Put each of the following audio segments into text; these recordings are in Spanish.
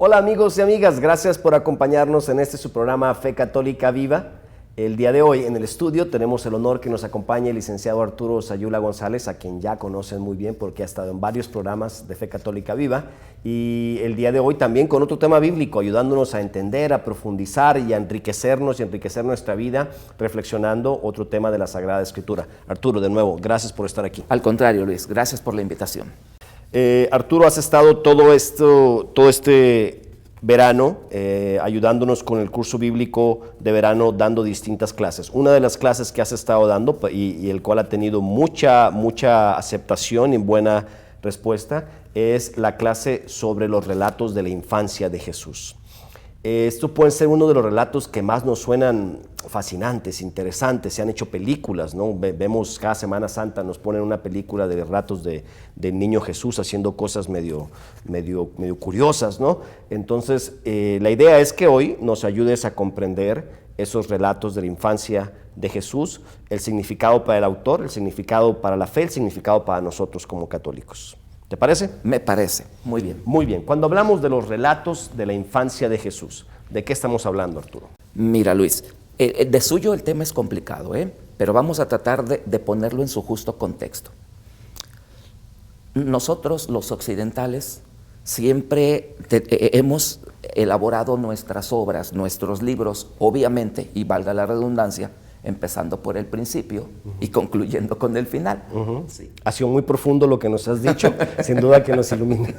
Hola amigos y amigas, gracias por acompañarnos en este su programa Fe Católica Viva. El día de hoy en el estudio tenemos el honor que nos acompañe el licenciado Arturo Sayula González, a quien ya conocen muy bien porque ha estado en varios programas de Fe Católica Viva, y el día de hoy también con otro tema bíblico, ayudándonos a entender, a profundizar y a enriquecernos y enriquecer nuestra vida, reflexionando otro tema de la Sagrada Escritura. Arturo, de nuevo, gracias por estar aquí. Al contrario, Luis, gracias por la invitación. Arturo, has estado todo este verano ayudándonos con el curso bíblico de verano, dando distintas clases. Una de las clases que has estado dando y el cual ha tenido mucha aceptación y buena respuesta es la clase sobre los relatos de la infancia de Jesús. Esto puede ser uno de los relatos que más nos suenan fascinantes, interesantes. Se han hecho películas, ¿no? Vemos cada Semana Santa, nos ponen una película de relatos del niño Jesús haciendo cosas medio curiosas, ¿no? Entonces, la idea es que hoy nos ayudes a comprender esos relatos de la infancia de Jesús, el significado para el autor, el significado para la fe, el significado para nosotros como católicos. ¿Te parece? Me parece, muy bien. Muy bien. Cuando hablamos de los relatos de la infancia de Jesús, ¿de qué estamos hablando, Arturo? Mira, Luis, de suyo el tema es complicado, pero vamos a tratar de ponerlo en su justo contexto. Nosotros, los occidentales, siempre hemos elaborado nuestras obras, nuestros libros, obviamente, y valga la redundancia, empezando por el principio y concluyendo con el final. Sí. Ha sido muy profundo lo que nos has dicho, sin duda que nos ilumina.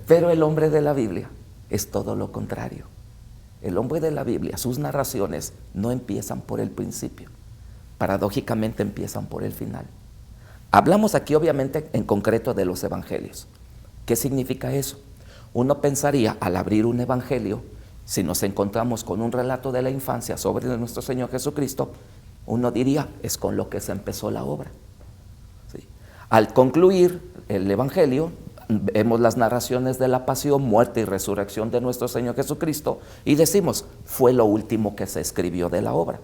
Pero el hombre de la Biblia es todo lo contrario. El hombre de la Biblia, sus narraciones no empiezan por el principio, paradójicamente empiezan por el final. Hablamos aquí obviamente en concreto de los evangelios. ¿Qué significa eso? Uno pensaría al abrir un evangelio, si nos encontramos con un relato de la infancia sobre nuestro Señor Jesucristo, uno diría, es con lo que se empezó la obra. ¿Sí? Al concluir el Evangelio, vemos las narraciones de la pasión, muerte y resurrección de nuestro Señor Jesucristo y decimos, fue lo último que se escribió de la obra.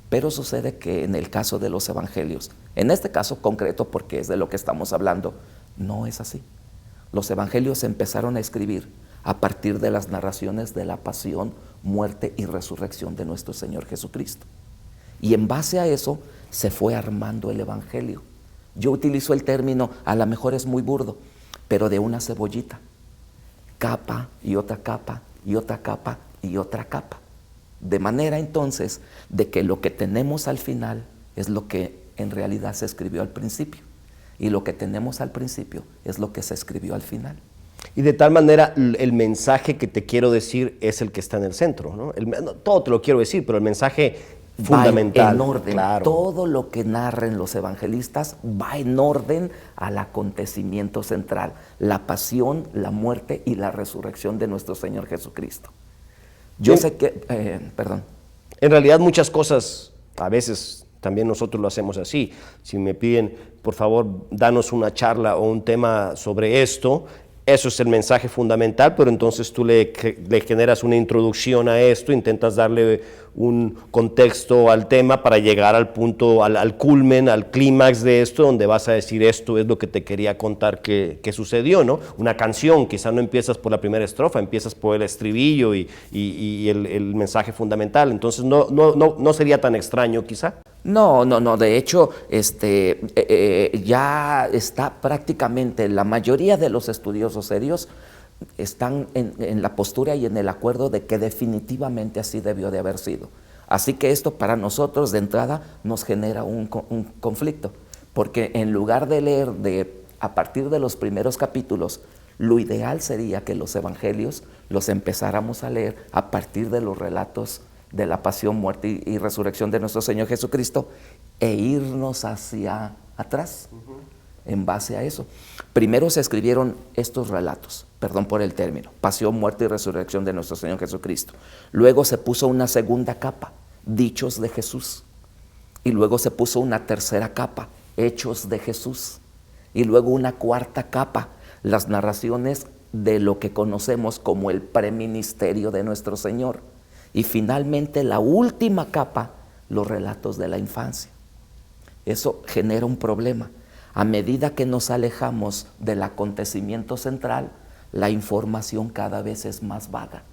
Pero sucede que en el caso de los Evangelios, en este caso concreto porque es de lo que estamos hablando, no es así. Los Evangelios se empezaron a escribir a partir de las narraciones de la pasión, muerte y resurrección de nuestro Señor Jesucristo. Y en base a eso se fue armando el Evangelio. Yo utilizo el término, a lo mejor es muy burdo, pero de una cebollita. Capa y otra capa y otra capa y otra capa. De manera entonces de que lo que tenemos al final es lo que en realidad se escribió al principio. Y lo que tenemos al principio es lo que se escribió al final. Y de tal manera el mensaje que te quiero decir es el que está en el centro, ¿no? Todo te lo quiero decir, pero el mensaje fundamental. Va en orden. Claro. Todo lo que narren los evangelistas va en orden al acontecimiento central, la pasión, la muerte y la resurrección de nuestro Señor Jesucristo. Yo sé que, perdón. En realidad muchas cosas, a veces también nosotros lo hacemos así. Si me piden, por favor, danos una charla o un tema sobre esto, eso es el mensaje fundamental, pero entonces tú le generas una introducción a esto, intentas darle un contexto al tema para llegar al punto, al culmen, al clímax de esto, donde vas a decir esto es lo que te quería contar que sucedió, ¿no? Una canción, quizá no empiezas por la primera estrofa, empiezas por el estribillo y el mensaje fundamental, entonces no sería tan extraño quizá. No, de hecho, ya está prácticamente, la mayoría de los estudiosos serios están en la postura y en el acuerdo de que definitivamente así debió de haber sido. Así que esto para nosotros de entrada nos genera un conflicto, porque en lugar de leer a partir de los primeros capítulos, lo ideal sería que los evangelios los empezáramos a leer a partir de los relatos de la pasión, muerte y resurrección de nuestro Señor Jesucristo e irnos hacia atrás en base a eso. Primero se escribieron estos relatos, perdón por el término, pasión, muerte y resurrección de nuestro Señor Jesucristo. Luego se puso una segunda capa, dichos de Jesús. Y luego se puso una tercera capa, hechos de Jesús. Y luego una cuarta capa, las narraciones de lo que conocemos como el preministerio de nuestro Señor. Y finalmente la última capa, los relatos de la infancia. Eso genera un problema. A medida que nos alejamos del acontecimiento central, la información cada vez es más vaga.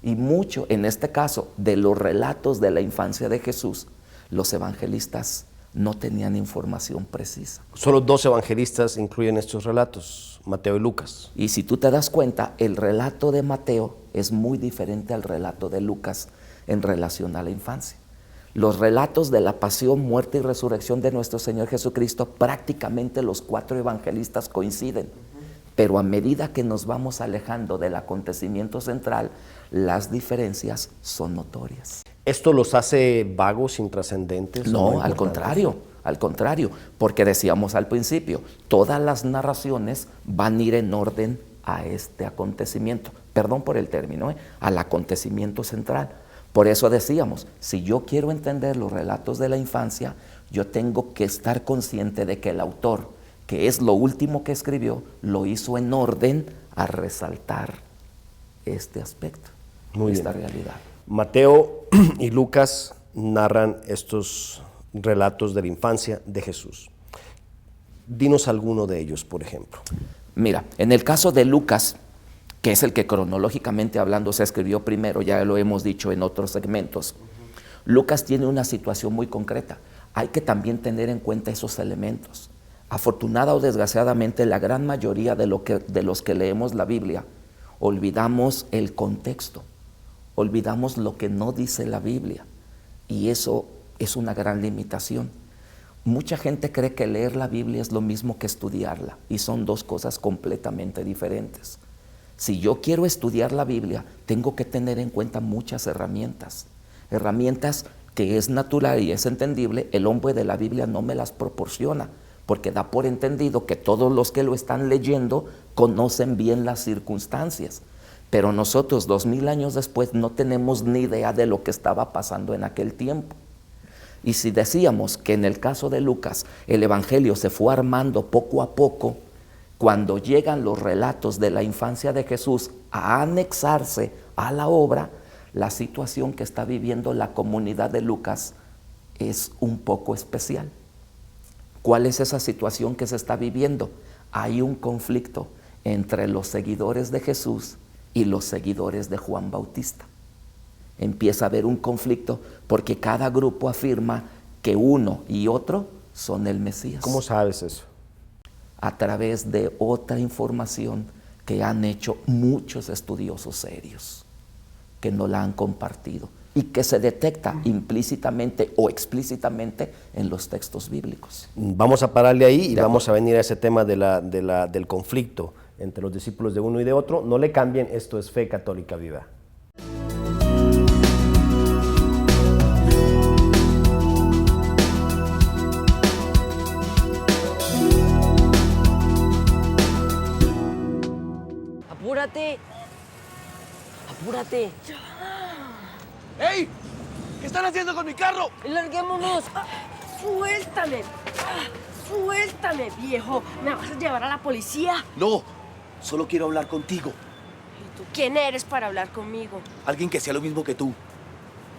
Y mucho, en este caso, de los relatos de la infancia de Jesús, los evangelistas no tenían información precisa. Solo 2 evangelistas incluyen estos relatos, Mateo y Lucas. Y si tú te das cuenta, el relato de Mateo es muy diferente al relato de Lucas en relación a la infancia. Los relatos de la pasión, muerte y resurrección de nuestro Señor Jesucristo, prácticamente los 4 evangelistas coinciden. Pero a medida que nos vamos alejando del acontecimiento central, las diferencias son notorias. ¿Esto los hace vagos, intrascendentes? No, al contrario, porque decíamos al principio, todas las narraciones van a ir en orden a este acontecimiento, perdón por el término, al acontecimiento central. Por eso decíamos, si yo quiero entender los relatos de la infancia, yo tengo que estar consciente de que el autor, que es lo último que escribió, lo hizo en orden a resaltar este aspecto, esta realidad. Mateo y Lucas narran estos relatos de la infancia de Jesús. Dinos alguno de ellos, por ejemplo. Mira, en el caso de Lucas, que es el que cronológicamente hablando se escribió primero, ya lo hemos dicho en otros segmentos, Lucas tiene una situación muy concreta. Hay que también tener en cuenta esos elementos. Afortunada o desgraciadamente, la gran mayoría de los que leemos la Biblia, olvidamos el contexto, olvidamos lo que no dice la Biblia, y eso es una gran limitación. Mucha gente cree que leer la Biblia es lo mismo que estudiarla, y son 2 cosas completamente diferentes. Si yo quiero estudiar la Biblia, tengo que tener en cuenta muchas herramientas que es natural y es entendible. El hombre de la Biblia no me las proporciona, porque da por entendido que todos los que lo están leyendo conocen bien las circunstancias. Pero nosotros 2000 años después no tenemos ni idea de lo que estaba pasando en aquel tiempo. Y si decíamos que en el caso de Lucas el evangelio se fue armando poco a poco, cuando llegan los relatos de la infancia de Jesús a anexarse a la obra, la situación que está viviendo la comunidad de Lucas es un poco especial. ¿Cuál es esa situación que se está viviendo? Hay un conflicto entre los seguidores de Jesús y los seguidores de Juan Bautista. Empieza a haber un conflicto porque cada grupo afirma que uno y otro son el Mesías. ¿Cómo sabes eso? A través de otra información que han hecho muchos estudiosos serios, que no la han compartido y que se detecta implícitamente o explícitamente en los textos bíblicos. Vamos a pararle ahí y vamos a venir a ese tema del conflicto entre los discípulos de uno y de otro. No le cambien, esto es Fe Católica Viva. ¡Apúrate! ¡Apúrate! ¡Ey! ¿Qué están haciendo con mi carro? ¡Larguémonos! ¡Suéltame! ¡Suéltame, viejo! ¿Me vas a llevar a la policía? No, solo quiero hablar contigo. ¿Y tú quién eres para hablar conmigo? Alguien que sea lo mismo que tú.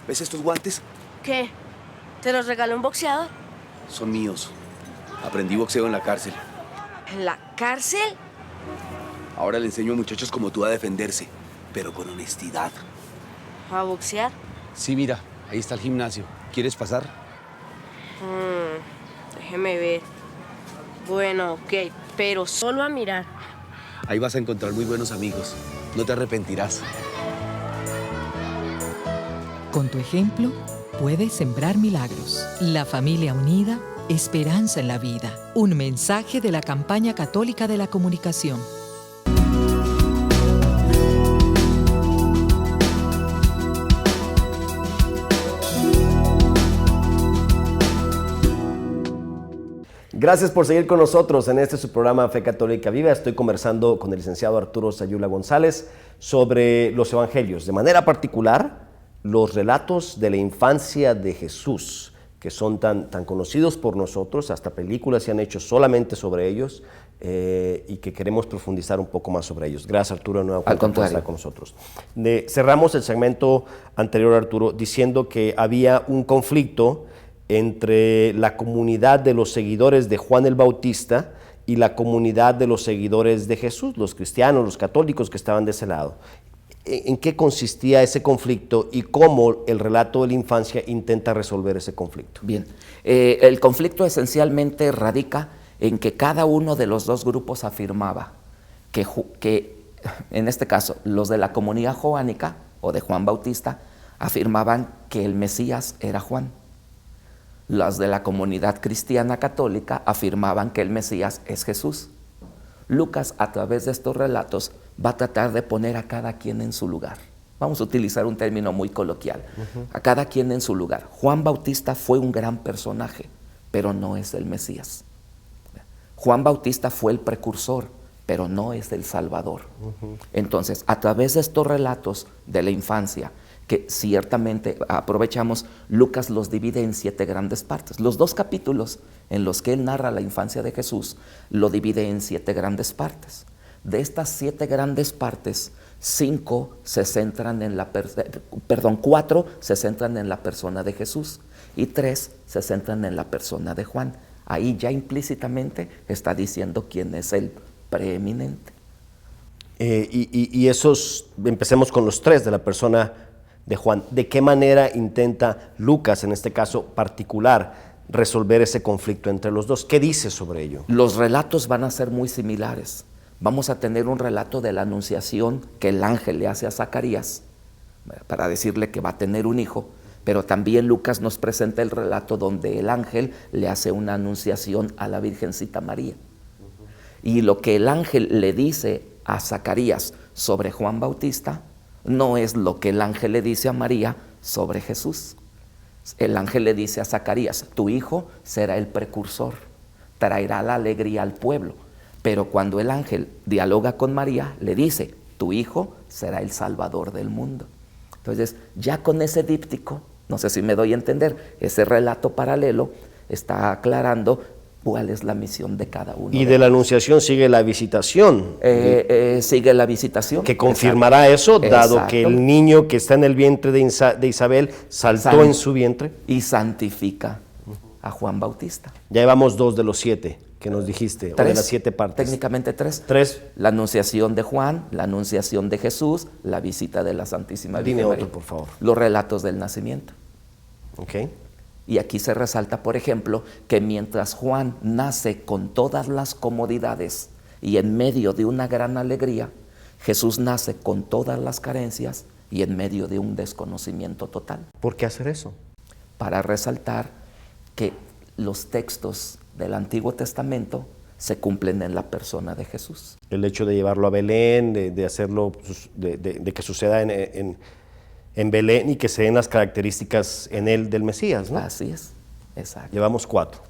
¿Ves estos guantes? ¿Qué? ¿Te los regaló un boxeador? Son míos. Aprendí boxeo en la cárcel. ¿En la cárcel? Ahora le enseño a muchachos como tú a defenderse, pero con honestidad. ¿A boxear? Sí, mira, ahí está el gimnasio. ¿Quieres pasar? Déjeme ver. Bueno, ok, pero solo a mirar. Ahí vas a encontrar muy buenos amigos. No te arrepentirás. Con tu ejemplo, puedes sembrar milagros. La familia unida, esperanza en la vida. Un mensaje de la Campaña Católica de la Comunicación. Gracias por seguir con nosotros en este su programa Fe Católica Viva. Estoy conversando con el licenciado Arturo Sayula González sobre los evangelios, de manera particular los relatos de la infancia de Jesús, que son tan conocidos por nosotros, hasta películas se han hecho solamente sobre ellos y que queremos profundizar un poco más sobre ellos. Gracias, Arturo, nuevamente por estar con nosotros. Cerramos el segmento anterior, Arturo, diciendo que había un conflicto entre la comunidad de los seguidores de Juan el Bautista y la comunidad de los seguidores de Jesús, los cristianos, los católicos que estaban de ese lado. ¿En qué consistía ese conflicto y cómo el relato de la infancia intenta resolver ese conflicto? Bien, el conflicto esencialmente radica en que cada uno de los dos grupos afirmaba que, en este caso, los de la comunidad joánica o de Juan Bautista afirmaban que el Mesías era Juan. Los de la comunidad cristiana católica afirmaban que el Mesías es Jesús. Lucas, a través de estos relatos, va a tratar de poner a cada quien en su lugar. Vamos a utilizar un término muy coloquial. A cada quien en su lugar. Juan Bautista fue un gran personaje, pero no es el Mesías. Juan Bautista fue el precursor, pero no es el Salvador. Entonces, a través de estos relatos de la infancia, que ciertamente aprovechamos, Lucas los divide en 7 grandes partes. Los 2 capítulos en los que él narra la infancia de Jesús, lo divide en 7 grandes partes. De estas 7 grandes partes, 4 se centran en la persona de Jesús y 3 se centran en la persona de Juan. Ahí ya implícitamente está diciendo quién es el preeminente. Y esos, empecemos con los 3 de la persona de Juan. ¿De qué manera intenta Lucas, en este caso particular, resolver ese conflicto entre los dos? ¿Qué dice sobre ello? Los relatos van a ser muy similares. Vamos a tener un relato de la anunciación que el ángel le hace a Zacarías para decirle que va a tener un hijo, pero también Lucas nos presenta el relato donde el ángel le hace una anunciación a la Virgencita María. Y lo que el ángel le dice a Zacarías sobre Juan Bautista no es lo que el ángel le dice a María sobre Jesús. El ángel le dice a Zacarías: tu hijo será el precursor, traerá la alegría al pueblo. Pero cuando el ángel dialoga con María, le dice: tu hijo será el salvador del mundo. Entonces, ya con ese díptico, no sé si me doy a entender, ese relato paralelo está aclarando cuál es la misión de cada uno. Y de la anunciación sigue la visitación. Sigue la visitación. Que confirmará eso, dado Exacto. que el niño que está en el vientre de Isabel saltó en su vientre. Y santifica a Juan Bautista. Ya llevamos 2 de los 7 que nos dijiste, 3, o de las 7 partes. Técnicamente 3. 3. La anunciación de Juan, la anunciación de Jesús, la visita de la Santísima Virgen Dime María. otro, por favor. Los relatos del nacimiento. Ok. Y aquí se resalta, por ejemplo, que mientras Juan nace con todas las comodidades y en medio de una gran alegría, Jesús nace con todas las carencias y en medio de un desconocimiento total. ¿Por qué hacer eso? Para resaltar que los textos del Antiguo Testamento se cumplen en la persona de Jesús. El hecho de llevarlo a Belén, de hacerlo, de que suceda en Belén y que se den las características en él del Mesías, ¿no? Así es, exacto. Llevamos 4.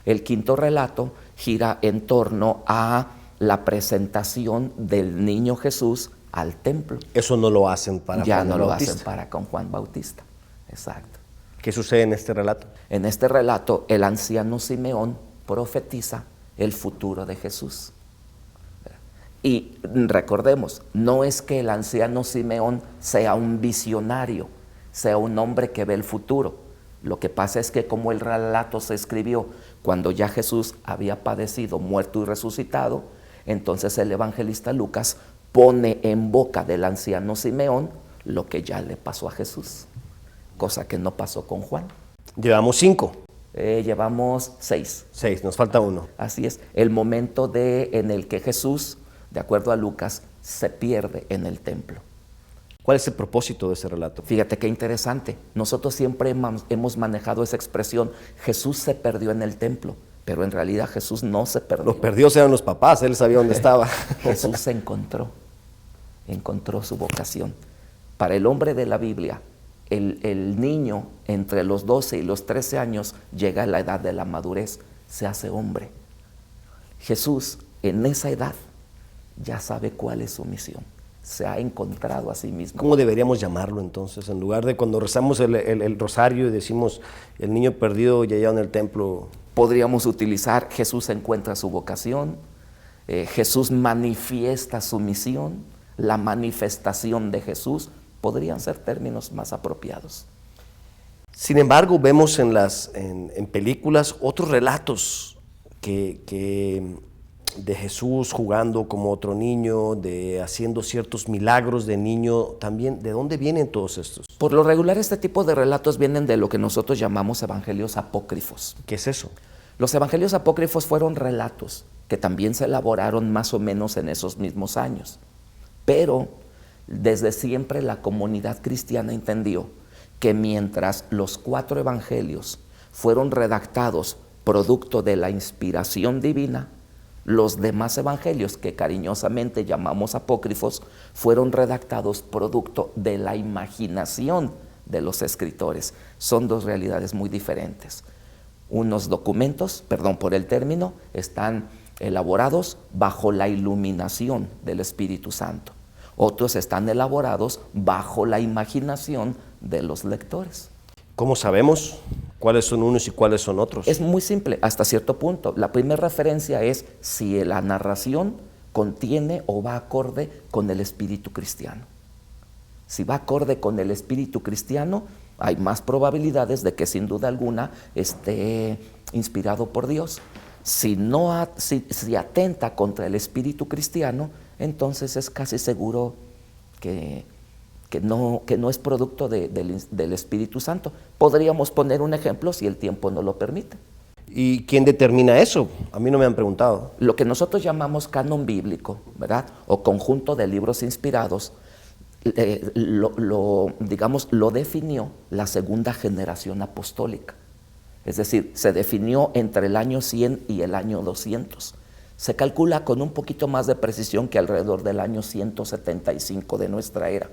El quinto relato gira en torno a la presentación del niño Jesús al templo. Eso no lo hacen para Ya Juan no lo Bautista. hacen para con Juan Bautista, exacto. ¿Qué sucede en este relato? En este relato, el anciano Simeón profetiza el futuro de Jesús. Y recordemos, no es que el anciano Simeón sea un visionario, sea un hombre que ve el futuro. Lo que pasa es que como el relato se escribió cuando ya Jesús había padecido, muerto y resucitado, entonces el evangelista Lucas pone en boca del anciano Simeón lo que ya le pasó a Jesús, cosa que no pasó con Juan. Llevamos 5. Llevamos 6. 6, nos falta 1. Así es, el momento en el que Jesús, de acuerdo a Lucas, se pierde en el templo. ¿Cuál es el propósito de ese relato? Fíjate qué interesante. Nosotros siempre hemos manejado esa expresión: Jesús se perdió en el templo, pero en realidad Jesús no se perdió. Los perdidos eran los papás, él sabía dónde estaba. Jesús se encontró su vocación. Para el hombre de la Biblia, el niño entre los 12 y los 13 años llega a la edad de la madurez, se hace hombre. Jesús en esa edad ya sabe cuál es su misión, se ha encontrado a sí mismo. ¿Cómo deberíamos llamarlo entonces? En lugar de cuando rezamos el rosario y decimos el niño perdido ya en el templo. Podríamos utilizar Jesús encuentra su vocación, Jesús manifiesta su misión, la manifestación de Jesús, podrían ser términos más apropiados. Sin embargo, vemos en películas otros relatos de Jesús jugando como otro niño, de haciendo ciertos milagros de niño, también, ¿de dónde vienen todos estos? Por lo regular, este tipo de relatos vienen de lo que nosotros llamamos evangelios apócrifos. ¿Qué es eso? Los evangelios apócrifos fueron relatos que también se elaboraron más o menos en esos mismos años. Pero desde siempre la comunidad cristiana entendió que mientras los 4 evangelios fueron redactados producto de la inspiración divina, los demás evangelios, que cariñosamente llamamos apócrifos, fueron redactados producto de la imaginación de los escritores. Son 2 realidades muy diferentes. Unos documentos, perdón por el término, están elaborados bajo la iluminación del Espíritu Santo. Otros están elaborados bajo la imaginación de los lectores. ¿Cómo sabemos cuáles son unos y cuáles son otros? Es muy simple, hasta cierto punto. La primera referencia es si la narración contiene o va acorde con el espíritu cristiano. Si va acorde con el espíritu cristiano, hay más probabilidades de que sin duda alguna esté inspirado por Dios. Si atenta contra el espíritu cristiano, entonces es casi seguro que no es producto del Espíritu Santo. Podríamos poner un ejemplo si el tiempo no lo permite. ¿Y quién determina eso? A mí no me han preguntado. Lo que nosotros llamamos canon bíblico, ¿verdad? O conjunto de libros inspirados, lo definió la segunda generación apostólica. Es decir, se definió entre el año 100 y el año 200. Se calcula con un poquito más de precisión que alrededor del año 175 de nuestra era.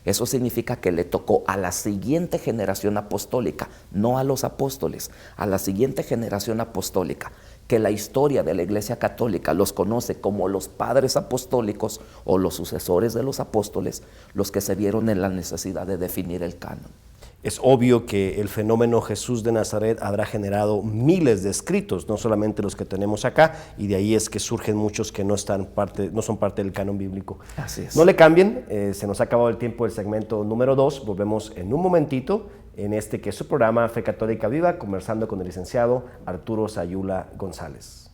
Eso significa que le tocó a la siguiente generación apostólica, no a los apóstoles, a la siguiente generación apostólica, que la historia de la Iglesia Católica los conoce como los padres apostólicos o los sucesores de los apóstoles, los que se vieron en la necesidad de definir el canon. Es obvio que el fenómeno Jesús de Nazaret habrá generado miles de escritos, no solamente los que tenemos acá, y de ahí es que surgen muchos que no son parte del canon bíblico. Así es. No le cambien, se nos ha acabado el tiempo del segmento número 2, volvemos en un momentito en este que es su programa Fe Católica Viva, conversando con el licenciado Arturo Sayula González.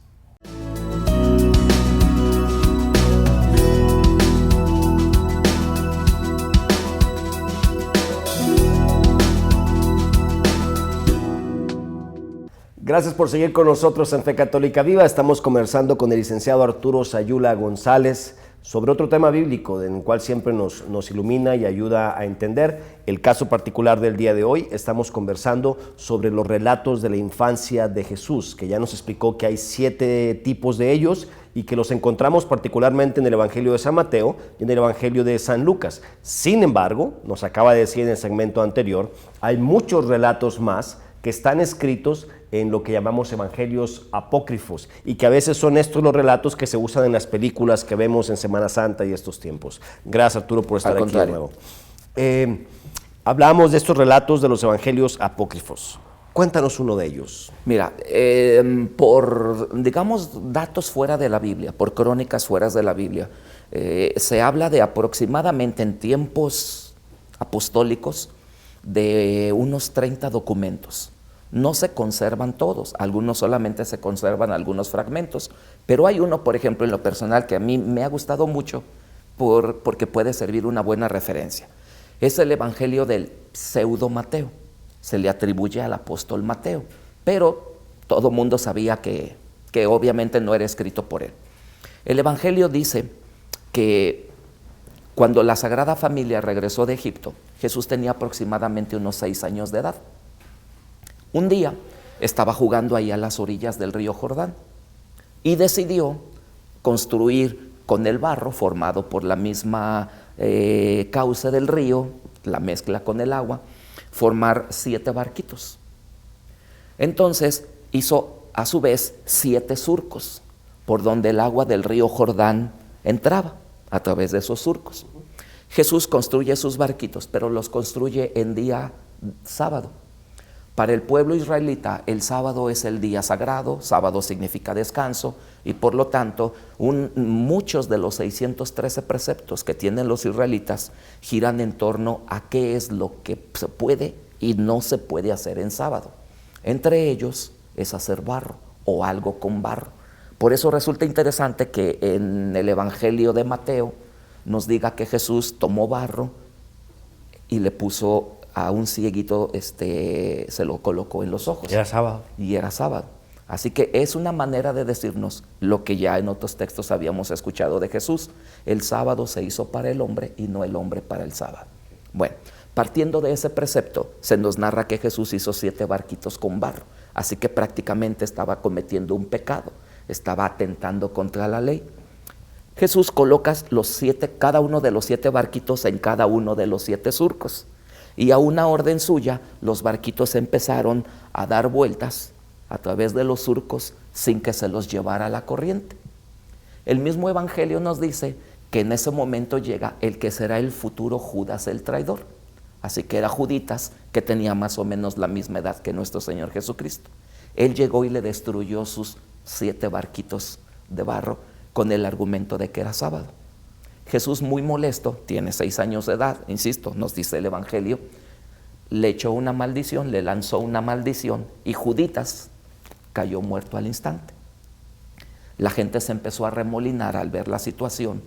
Gracias por seguir con nosotros en Fe Católica Viva. Estamos conversando con el licenciado Arturo Sayula González sobre otro tema bíblico en el cual siempre nos ilumina y ayuda a entender. El caso particular del día de hoy, estamos conversando sobre los relatos de la infancia de Jesús, que ya nos explicó que hay 7 tipos de ellos y que los encontramos particularmente en el Evangelio de San Mateo y en el Evangelio de San Lucas. Sin embargo, nos acaba de decir en el segmento anterior, hay muchos relatos más que están escritos en lo que llamamos evangelios apócrifos y que a veces son estos los relatos que se usan en las películas que vemos en Semana Santa y estos tiempos. Gracias, Arturo, por estar aquí de nuevo. Hablamos de estos relatos de los evangelios apócrifos. Cuéntanos uno de ellos. Mira, por, digamos, datos fuera de la Biblia, por crónicas fuera de la Biblia, se habla de aproximadamente en tiempos apostólicos de unos 30 documentos. No se conservan todos, algunos solamente se conservan algunos fragmentos, pero hay uno, por ejemplo, en lo personal que a mí me ha gustado mucho porque puede servir una buena referencia. Es el Evangelio del pseudo Mateo, se le atribuye al apóstol Mateo, pero todo mundo sabía que obviamente no era escrito por él. El Evangelio dice que cuando la Sagrada Familia regresó de Egipto, Jesús tenía aproximadamente unos 6 años de edad. Un día estaba jugando ahí a las orillas del río Jordán y decidió construir con el barro formado por la misma cauce del río, la mezcla con el agua, formar 7 barquitos. Entonces hizo a su vez 7 surcos por donde el agua del río Jordán entraba a través de esos surcos. Jesús construye sus barquitos, pero los construye en día sábado. Para el pueblo israelita, el sábado es el día sagrado, sábado significa descanso, y por lo tanto, muchos de los 613 preceptos que tienen los israelitas giran en torno a qué es lo que se puede y no se puede hacer en sábado. Entre ellos es hacer barro o algo con barro. Por eso resulta interesante que en el Evangelio de Mateo nos diga que Jesús tomó barro y le puso a un cieguito, se lo colocó en los ojos. Era sábado. Y era sábado. Así que es una manera de decirnos lo que ya en otros textos habíamos escuchado de Jesús. El sábado se hizo para el hombre y no el hombre para el sábado. Bueno, partiendo de ese precepto, se nos narra que Jesús hizo 7 barquitos con barro. Así que prácticamente estaba cometiendo un pecado, estaba atentando contra la ley. Jesús coloca cada uno de los 7 barquitos en cada uno de los 7 surcos. Y a una orden suya, los barquitos empezaron a dar vueltas a través de los surcos sin que se los llevara la corriente. El mismo Evangelio nos dice que en ese momento llega el que será el futuro Judas el traidor. Así que era Juditas, que tenía más o menos la misma edad que nuestro Señor Jesucristo. Él llegó y le destruyó sus 7 barquitos de barro con el argumento de que era sábado. Jesús, muy molesto, tiene 6 años de edad, insisto, nos dice el Evangelio, le echó una maldición, le lanzó una maldición y Juditas cayó muerto al instante. La gente se empezó a remolinar al ver la situación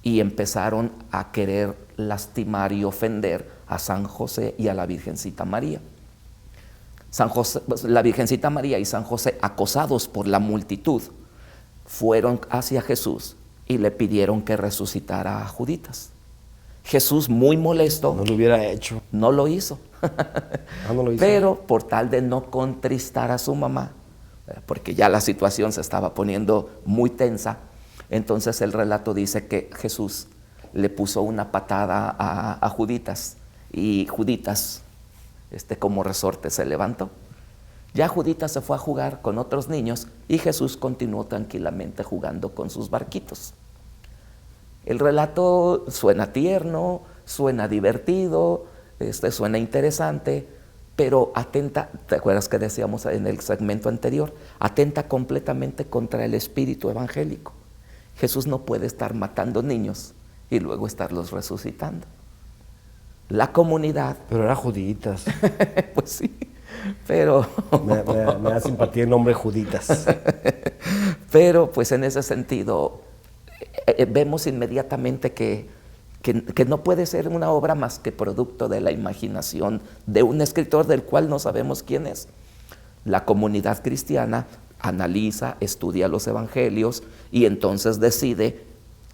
y empezaron a querer lastimar y ofender a San José y a la Virgencita María. La Virgencita María y San José, acosados por la multitud, fueron hacia Jesús y le pidieron que resucitara a Juditas. Jesús, muy molesto, No lo hubiera hecho. no lo hizo. No lo hizo. Pero por tal de no contristar a su mamá, porque ya la situación se estaba poniendo muy tensa, entonces el relato dice que Jesús le puso una patada a Juditas y Juditas, como resorte, se levantó. Ya Juditas se fue a jugar con otros niños y Jesús continuó tranquilamente jugando con sus barquitos. El relato suena tierno, suena divertido, suena interesante, pero atenta, ¿te acuerdas que decíamos en el segmento anterior? Atenta completamente contra el espíritu evangélico. Jesús no puede estar matando niños y luego estarlos resucitando. La comunidad... Pero era Juditas. Pues sí, pero... Me da simpatía el nombre Juditas. Pero pues en ese sentido vemos inmediatamente que no puede ser una obra más que producto de la imaginación de un escritor del cual no sabemos quién es. La comunidad cristiana analiza, estudia los evangelios y entonces decide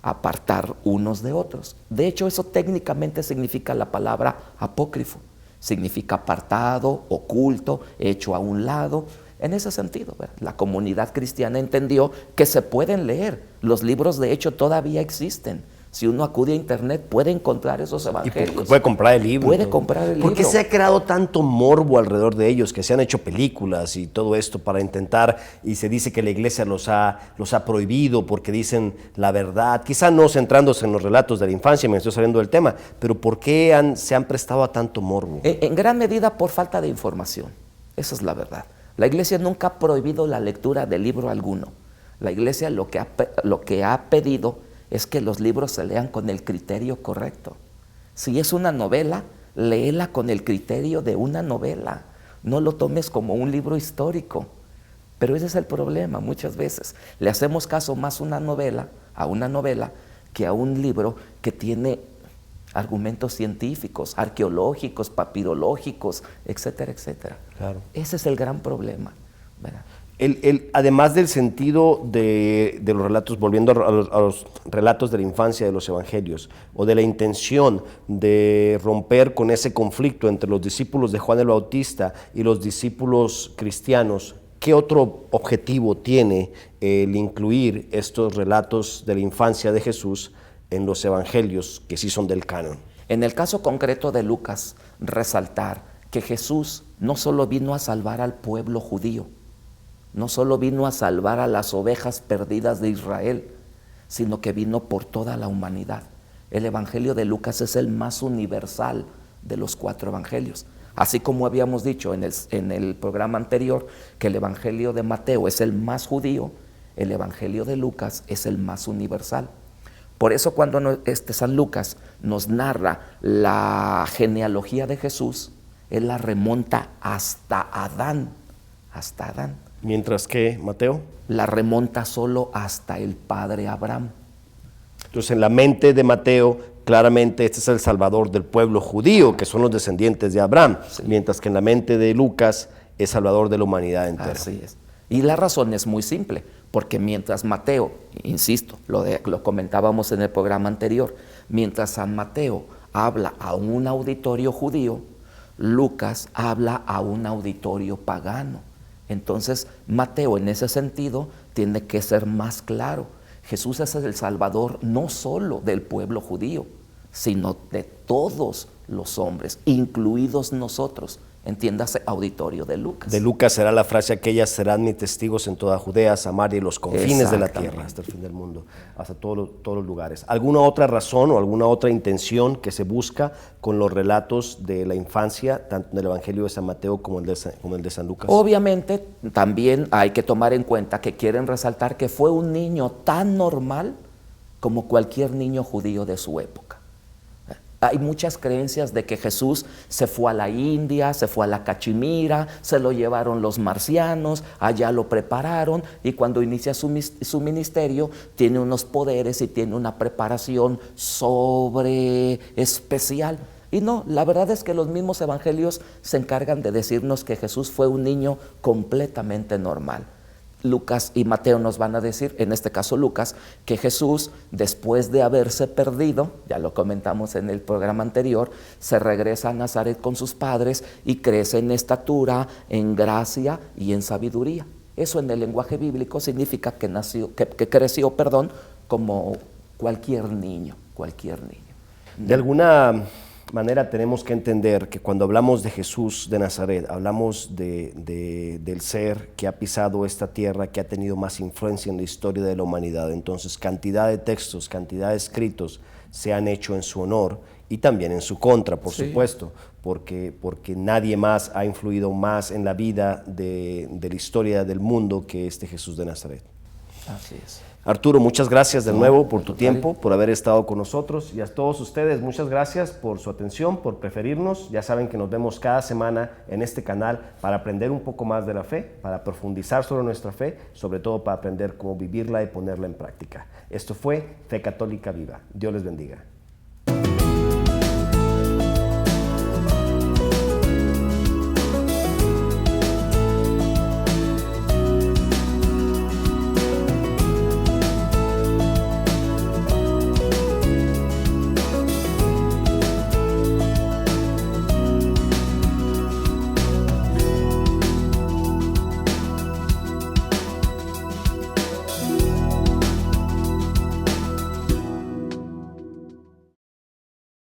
apartar unos de otros. De hecho, eso técnicamente significa la palabra apócrifo. Significa apartado, oculto, hecho a un lado. En ese sentido, ¿verdad? La comunidad cristiana entendió que se pueden leer. Los libros, de hecho, todavía existen. Si uno acude a internet, puede encontrar esos evangelios. Y puede comprar el libro. Puede comprar el libro. ¿Por qué se ha creado tanto morbo alrededor de ellos? Que se han hecho películas y todo esto para intentar, y se dice que la iglesia los ha prohibido porque dicen la verdad. Quizá no centrándose en los relatos de la infancia, me estoy saliendo del tema, pero ¿por qué se han prestado a tanto morbo? En gran medida por falta de información. Esa es la verdad. La iglesia nunca ha prohibido la lectura de libro alguno. La iglesia lo que ha pedido es que los libros se lean con el criterio correcto. Si es una novela, léela con el criterio de una novela. No lo tomes como un libro histórico. Pero ese es el problema muchas veces. Le hacemos caso más a una novela que a un libro que tiene argumentos científicos, arqueológicos, papirológicos, etcétera, etcétera. Claro. Ese es el gran problema, ¿verdad? Además del sentido de los relatos, volviendo a los relatos de la infancia de los evangelios, o de la intención de romper con ese conflicto entre los discípulos de Juan el Bautista y los discípulos cristianos, ¿qué otro objetivo tiene el incluir estos relatos de la infancia de Jesús en los evangelios que sí son del canon? En el caso concreto de Lucas, resaltar que Jesús no solo vino a salvar al pueblo judío, no solo vino a salvar a las ovejas perdidas de Israel, sino que vino por toda la humanidad. El evangelio de Lucas es el más universal de los 4 evangelios. Así como habíamos dicho en el programa anterior que el evangelio de Mateo es el más judío, el evangelio de Lucas es el más universal. Por eso cuando San Lucas nos narra la genealogía de Jesús, él la remonta hasta Adán. Mientras que Mateo, la remonta solo hasta el padre Abraham. entonces en la mente de Mateo, claramente este es el salvador del pueblo judío, que son los descendientes de Abraham, mientras que en la mente de Lucas es salvador de la humanidad entera. Así es. Y la razón es muy simple, porque mientras Mateo, insisto, lo comentábamos en el programa anterior, mientras San Mateo habla a un auditorio judío, Lucas habla a un auditorio pagano. Entonces, Mateo en ese sentido tiene que ser más claro. Jesús es el Salvador no solo del pueblo judío, sino de todos los hombres, incluidos nosotros. Entiéndase, auditorio de Lucas. De Lucas será la frase aquella: serán mis testigos en toda Judea, Samaria y los confines de la tierra, hasta el fin del mundo, hasta todos los lugares. ¿Alguna otra razón o alguna otra intención que se busca con los relatos de la infancia, tanto en el Evangelio de San Mateo como el de San Lucas? Obviamente, también hay que tomar en cuenta que quieren resaltar que fue un niño tan normal como cualquier niño judío de su época. Hay muchas creencias de que Jesús se fue a la India, se fue a la Cachemira, se lo llevaron los marcianos, allá lo prepararon y cuando inicia su ministerio tiene unos poderes y tiene una preparación sobre especial. Y no, la verdad es que los mismos evangelios se encargan de decirnos que Jesús fue un niño completamente normal. Lucas y Mateo nos van a decir, en este caso Lucas, que Jesús, después de haberse perdido, ya lo comentamos en el programa anterior, se regresa a Nazaret con sus padres y crece en estatura, en gracia y en sabiduría. Eso en el lenguaje bíblico significa que creció como cualquier niño, De alguna manera tenemos que entender que cuando hablamos de Jesús de Nazaret, hablamos del ser que ha pisado esta tierra, que ha tenido más influencia en la historia de la humanidad. Entonces, cantidad de textos, cantidad de escritos se han hecho en su honor y también en su contra, por supuesto, porque nadie más ha influido más en la vida de la historia del mundo que este Jesús de Nazaret. Así es. Arturo, muchas gracias de nuevo por tu tiempo, por haber estado con nosotros, y a todos ustedes muchas gracias por su atención, por preferirnos. Ya saben que nos vemos cada semana en este canal para aprender un poco más de la fe, para profundizar sobre nuestra fe, sobre todo para aprender cómo vivirla y ponerla en práctica. Esto fue Fe Católica Viva. Dios les bendiga.